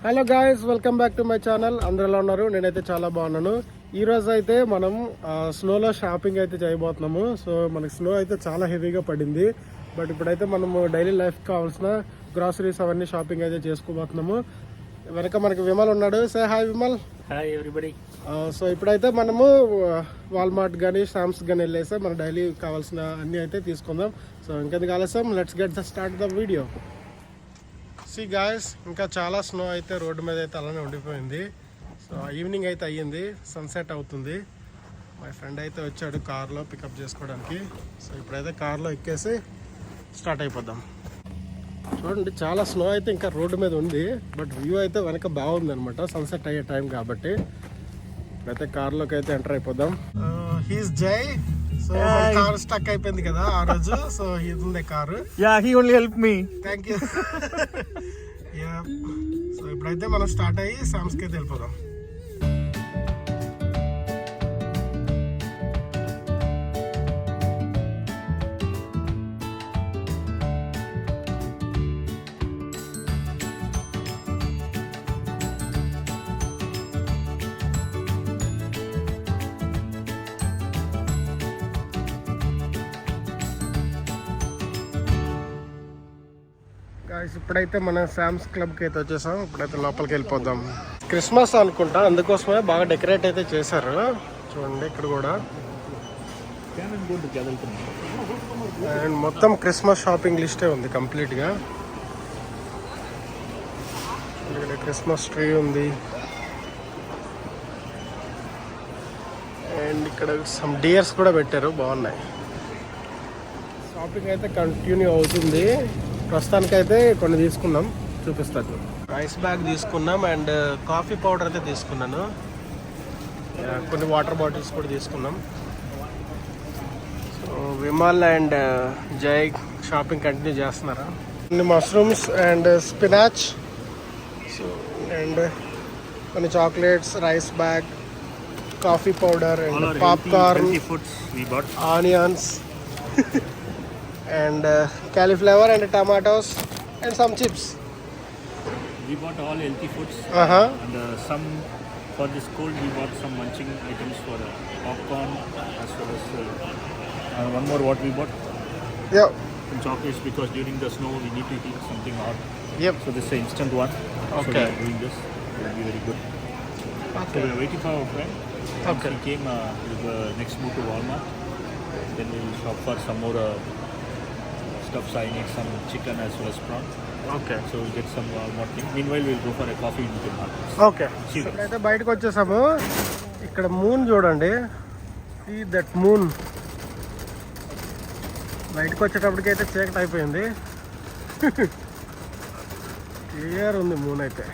Hello guys, welcome back to my channel. అందరూ ఎలా ఉన్నారు? నేనైతే చాలా బాగున్నాను. ఈ రోజు అయితే మనం స్నోలో షాపింగ్ అయితే చేయబోతున్నాము. సో మనకి స్నో అయితే చాలా హెవీగా పడింది. బట్ ఇప్పుడైతే మనము డైలీ లైఫ్ కావాల్సిన గ్రాసరీస్ అవన్నీ షాపింగ్ అయితే చేసుకోబోతున్నాము. వెనక మనకి విమల్ ఉన్నాడు. Say hi Vimal. Hi everybody. So ఇప్పుడైతే మనము వాల్మార్ట్ కానీ శామ్స్ కానీ వెళ్ళేసి మన డైలీ కావాల్సిన అన్నీ అయితే తీసుకుందాం. సో ఇంకెందుకు ఆలస్యం, let's get the start the video. See guys, ఇంకా చాలా స్నో అయితే రోడ్డు మీద అయితే అలానే ఉండిపోయింది. సో ఈవినింగ్ అయితే అయ్యింది, సన్సెట్ అవుతుంది. మా ఫ్రెండ్ అయితే వచ్చాడు కార్లో పికప్ చేసుకోవడానికి. సో ఇప్పుడైతే కార్లో ఎక్కేసి స్టార్ట్ అయిపోదాం. చూడండి, చాలా స్నో అయితే ఇంకా రోడ్డు మీద ఉంది. బట్ వ్యూ అయితే వెనక బాగుంది అనమాట, సన్సెట్ అయ్యే టైం కాబట్టి. ఇప్పుడైతే కార్లోకి అయితే ఎంటర్ అయిపోదాం. హీస్ జై. సో కార్ స్టక్ అయిపోయింది కదా ఆ రోజు. సో ఇది ఉంది car. Yeah, he only help me. Thank you. So ఇప్పుడైతే మనం స్టార్ట్ అయ్యి శామ్స్కి అయితే వెళ్ళిపోదాం. ఇప్పుడైతే మన శామ్స్ క్లబ్కి అయితే వచ్చేసాం. ఇప్పుడైతే లోపలికి వెళ్ళిపోదాం. క్రిస్మస్ అనుకుంటా, అందుకోసమే బాగా డెకరేట్ అయితే చేశారు. చూడండి ఇక్కడ కూడా. అండ్ మొత్తం క్రిస్మస్ షాపింగ్ లిస్టే ఉంది కంప్లీట్గా. ఇక్కడ క్రిస్మస్ ట్రీ ఉంది. అండ్ ఇక్కడ సమ్ డియర్స్ కూడా పెట్టారు, బాగున్నాయి. షాపింగ్ అయితే కంటిన్యూ అవుతుంది. ప్రస్తుతానికైతే కొన్ని తీసుకున్నాం, చూపిస్తాను. రైస్ బ్యాగ్ తీసుకున్నాం అండ్ కాఫీ పౌడర్ అయితే తీసుకున్నాను. కొన్ని వాటర్ బాటిల్స్ కూడా తీసుకున్నాం. So Vimal and Jai shopping continue చేస్తున్నారు. కొన్ని mushrooms and spinach, so and కొన్ని chocolates, rice bag, coffee powder and popcorn, onions and cauliflower and tomatoes and some chips. We bought all healthy foods. And some for this cold we bought some munching items for popcorn as well as one more what we bought. Yeah. Some chocolates because during the snow we need to eat something hot. Yep. So this is an instant one. Okay. So we are doing this. It will be very good. Okay. So we are waiting for our friend. Okay. He came. We'll next move to Walmart. Then we will shop for some more stuffs. I need some chicken as well as prawn. Okay. So we'll get some more things. Meanwhile, we'll go for a coffee in the market. Okay. ఇప్పుడైతే బయటకు వచ్చేసాము. ఇక్కడ moon చూడండి. See that moon. బయటకు వచ్చేటప్పటికైతే చీకటి అయిపోయింది. Clear ఉంది మూన్ అయితే.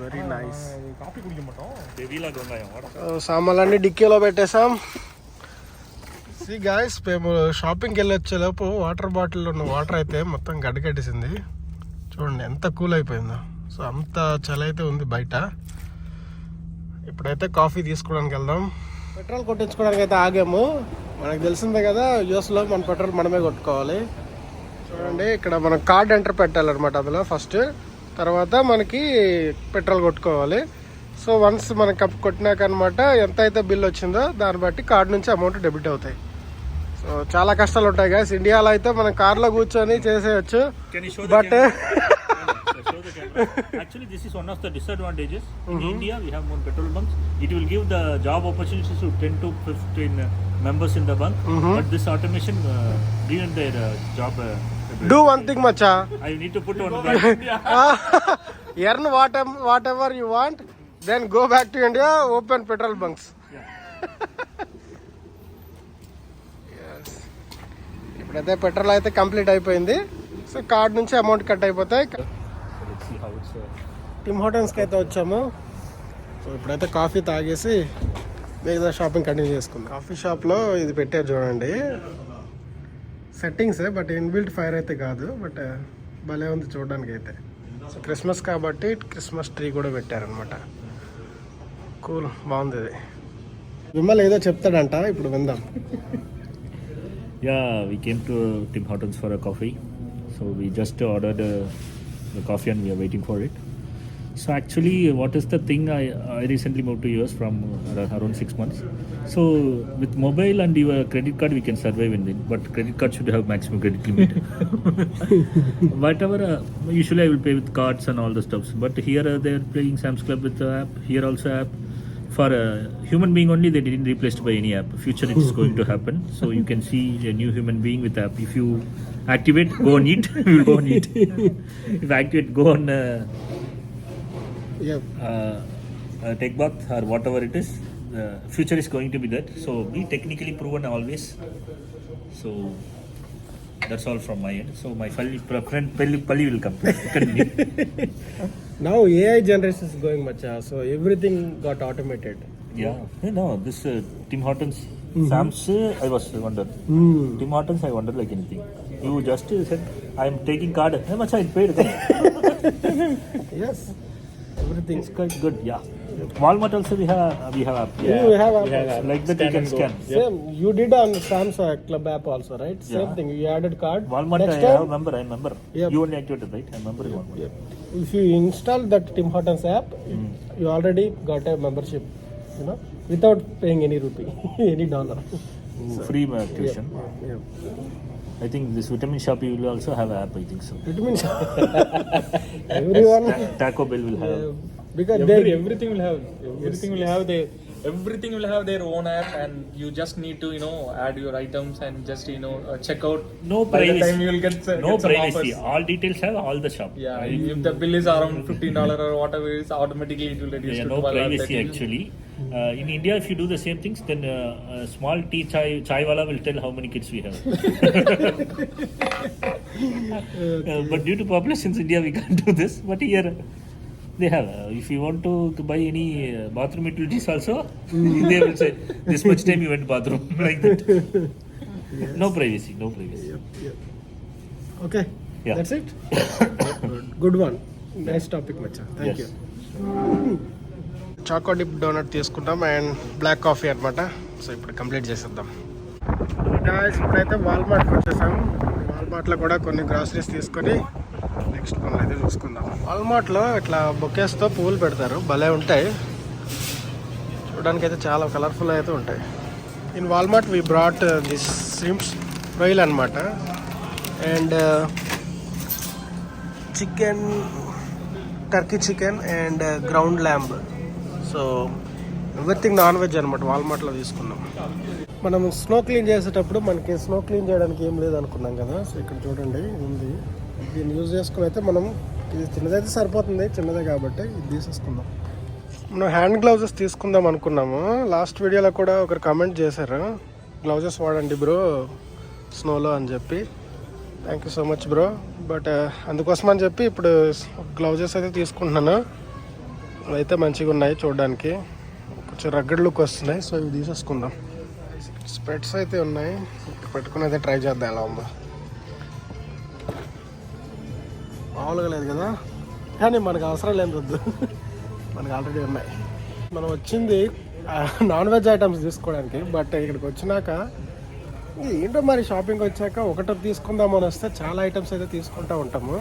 Very nice. సామాన్లన్నీ డిక్కీలో పెట్టేసాం. సి గాయస్, మేము షాపింగ్కి వెళ్ళి వచ్చేలోపు వాటర్ బాటిల్లో ఉన్న వాటర్ అయితే మొత్తం గడ్డకట్టేసింది. చూడండి ఎంత కూల్ అయిపోయిందో. సో అంత చలి అయితే ఉంది బయట. ఇప్పుడైతే కాఫీ తీసుకోవడానికి వెళ్దాం. పెట్రోల్ కొట్టించుకోవడానికి అయితే ఆగాము. మనకు తెలిసిందే కదా, యూఎస్లో మన పెట్రోల్ మనమే కొట్టుకోవాలి. చూడండి ఇక్కడ మనం కార్డ్ ఎంటర్ పెట్టాలన్నమాట అందులో ఫస్ట్. తర్వాత మనకి పెట్రోల్ కొట్టుకోవాలి. సో వన్స్ మనం కప్ కొట్టినాక అనమాట ఎంత అయితే బిల్ వచ్చిందో దాన్ని బట్టి కార్డు నుంచి అమౌంట్ డెబిట్ అవుతాయి. సో చాలా కష్టాలు ఉంటాయి గాయస్. ఇండియాలో అయితే మనం కార్లో కూర్చొని చేసేయచ్చు. But actually this is one of the disadvantages. In India we have more petrol bunks. It will give the job opportunities to 10 to 15 members in the bunk. But this automation given their job do one thing macha. I need to put on back. Earn whatever you want, then go back to India, open petrol bunks. ఇప్పుడైతే petrol అయితే complete అయిపోయింది. So card నుంచి amount cut అయిపోతాయి. Tim హోటల్స్కి అయితే వచ్చాము. So ఇప్పుడైతే coffee తాగేసి మిగతా షాపింగ్ కంటిన్యూ చేసుకుందాం. కాఫీ షాప్లో ఇది పెట్టారు చూడండి, సెట్టింగ్సే, బట్ ఇన్బిల్ట్ ఫైర్ అయితే కాదు. బట్ భలే ఉంది చూడడానికి అయితే. సో క్రిస్మస్ కాబట్టి క్రిస్మస్ ట్రీ కూడా పెట్టారనమాట. కూల్, బాగుంది ఇది. విమల్ ఏదో చెప్తాడంట, ఇప్పుడు విందాం. Yeah, we came to Tim Hortons for a coffee. So So we just ordered the coffee and we are waiting for it. So actually, what is the thing? I recently moved to US from around 6 months. So with mobile and your credit card, we can survive in it. But credit card should have maximum credit limit. Whatever. Usually, I will pay with cards and all the stuff. But here they are playing Sam's Club with the app. Here also app. For a human being only, they didn't replace it by any app. Future it is going to happen. So you can see a new human being with app. If you activate, go on it. We will go on it. If activate, go on. Yep. Take bath or whatever it is, the future is going to be that. So be technically proven always. So that's all from my end. So my friend Pali will come. Continue. Now AI generation is going much, so everything got automated. Yeah. No, this Tim Hortons, Sam's, I was wonder. Tim Hortons, I wonder like anything. You just said, I am taking card. How much I paid? Yes. Everything. It's quite good, yeah. Walmart also we have app. Yeah, we have app. Like that you can scan. Same. You did on Sam's Club app also, right? Same Yeah. thing. You added card. Walmart, Next I time, remember. Yep. You only activated, right? I remember Walmart. Yep. If you install that Tim Hortons app, you already got a membership, without paying any rupee, any dollar. Free activation. Yeah. I think this vitamin shop you will also have an app. I think so. It means everyone. Taco Bell will have. Because everything will have their own app, and you just need to add your items and just check out. No By the privacy. time you will get No some privacy. offers. All details have all the shop. Yeah, if the bill is around $15 or whatever it is, automatically it will reduce Yeah, to no 12 or privacy 13. actually. In India, if you do the same things, then a small tea chai wala will tell how many kids we have. But due to populations, India we can't do this. But here they have. If you want to buy any bathroom utilities also, they will say this much time you went bathroom like that. Yes. No privacy. Yep. Okay. Yeah. That's it. Good one. Nice topic, Macha. Thank Yes. you. Choco dip donut తీసుకుంటాం and black coffee అనమాట. సో ఇప్పుడు complete చేసేద్దాం. ఇప్పుడైతే వాల్మార్ట్కి వచ్చేసాం. వాల్మార్ట్లో కూడా కొన్ని groceries తీసుకొని నెక్స్ట్ పనులు అయితే చూసుకుందాం. వాల్మార్ట్లో ఇట్లా బొకేస్తో పువ్వులు పెడతారు, భలే ఉంటాయి చూడడానికి. అయితే చాలా కలర్ఫుల్ అయితే ఉంటాయి. In Walmart we brought this shrimps రొయ్యలు అనమాట, and chicken, turkey chicken and ground lamb. So everything non veg అనమాట. వాల్మార్ట్లో తీసుకున్నాం. మనం స్నో క్లీన్ చేసేటప్పుడు మనకి స్నో క్లీన్ చేయడానికి ఏం లేదు అనుకున్నాం కదా. సో ఇక్కడ చూడండి ఉంది. దీన్ని యూజ్ చేసుకుని అయితే మనం, ఇది చిన్నదైతే సరిపోతుంది, చిన్నదే కాబట్టి ఇది తీసేసుకుందాం. మనం హ్యాండ్ గ్లౌజెస్ తీసుకుందాం అనుకున్నాము. లాస్ట్ వీడియోలో కూడా ఒకరు కమెంట్ చేశారు, గ్లౌజెస్ వాడండి బ్రో స్నోలో అని చెప్పి. Thank you so much bro. But అందుకోసం అని చెప్పి ఇప్పుడు గ్లౌజెస్ అయితే తీసుకుంటున్నాను. అయితే మంచిగా ఉన్నాయి చూడడానికి, కొంచెం రగ్గడ్ లుక్ వస్తున్నాయి. సో ఇవి తీసేసుకుందాం. స్పెట్స్ అయితే ఉన్నాయి, పెట్టుకుని అయితే ట్రై చేద్దాం ఎలా ఉందో. మామూలుగా లేదు కదా, కానీ మనకు అవసరం లేదు వద్దు, మనకు ఆల్రెడీ ఉన్నాయి. మనం వచ్చింది నాన్ వెజ్ ఐటమ్స్ తీసుకోవడానికి. బట్ ఇక్కడికి వచ్చినాక ఏంటో మరి షాపింగ్ వచ్చాక ఒకటి తీసుకుందామని వస్తే చాలా ఐటమ్స్ అయితే తీసుకుంటూ ఉంటాము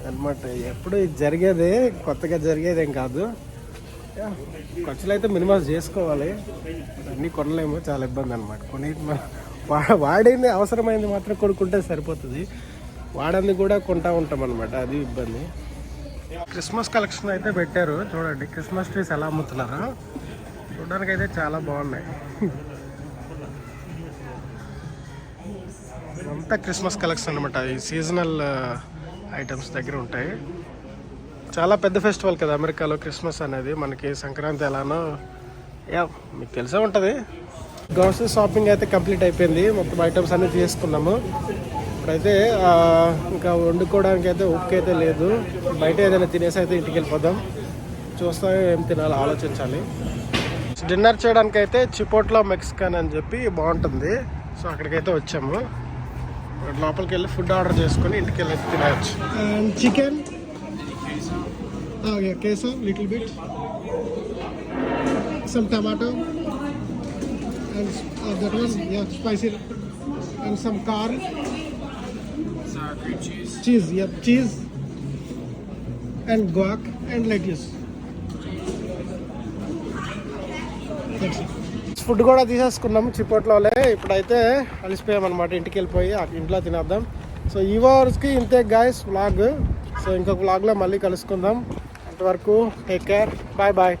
అనమాట. ఎప్పుడు ఇది జరిగేదే, కొత్తగా జరిగేదేం కాదు. ఖర్చులు అయితే మినిమైజ్ చేసుకోవాలి, అన్నీ కొనలేము, చాలా ఇబ్బంది అనమాట. కొన్ని వాడింది అవసరమైంది మాత్రం కొనుక్కుంటే సరిపోతుంది, వాడంది కూడా కొంటా ఉంటాం అనమాట, అది ఇబ్బంది. క్రిస్మస్ కలెక్షన్ అయితే పెట్టారు చూడండి. క్రిస్మస్ ట్రీస్ ఎలా అమ్ముతున్నారో చూడడానికి అయితే చాలా బాగున్నాయి. అంతా క్రిస్మస్ కలెక్షన్ అనమాట. ఈ సీజనల్ ఐటమ్స్ దగ్గర ఉంటాయి. చాలా పెద్ద ఫెస్టివల్ కదా అమెరికాలో క్రిస్మస్ అనేది. మనకి సంక్రాంతి ఎలానో మీకు తెలిసే ఉంటుంది. గ్రోసరీ షాపింగ్ అయితే కంప్లీట్ అయిపోయింది. మొత్తం ఐటమ్స్ అన్నీ తీసుకున్నాము. ఇప్పుడైతే ఇంకా వండుకోవడానికి అయితే ఓపిక అయితే లేదు. బయట ఏదైనా తినేసి అయితే ఇంటికి వెళ్ళిపోదాం. చూస్తా ఏం తినాలో ఆలోచించాలి. డిన్నర్ చేయడానికి అయితే చిపోట్లో మెక్సికన్ అని చెప్పి బాగుంటుంది. సో అక్కడికైతే వచ్చాము. లోపలికి వెళ్ళి ఫుడ్ ఆర్డర్ చేసుకొని ఇంటికి వెళ్ళి తినవచ్చు. And chicken, queso, little bit, some tomato, and that one, spicy, and some corn. green cheese. Cheese cheese and guac and lettuce. Food కూడా తీసేసుకున్నాము చిపోట్లోనే. ఇప్పుడైతే అలసిపోయాం అనమాట, ఇంటికి వెళ్ళిపోయి ఇంట్లో తినేద్దాం. సో ఈ వార్స్కి ఇంతే గాయస్ వ్లాగ్. సో ఇంకొక వ్లాగ్లో మళ్ళీ కలుసుకుందాం. అంతవరకు టేక్ కేర్, బాయ్ బాయ్.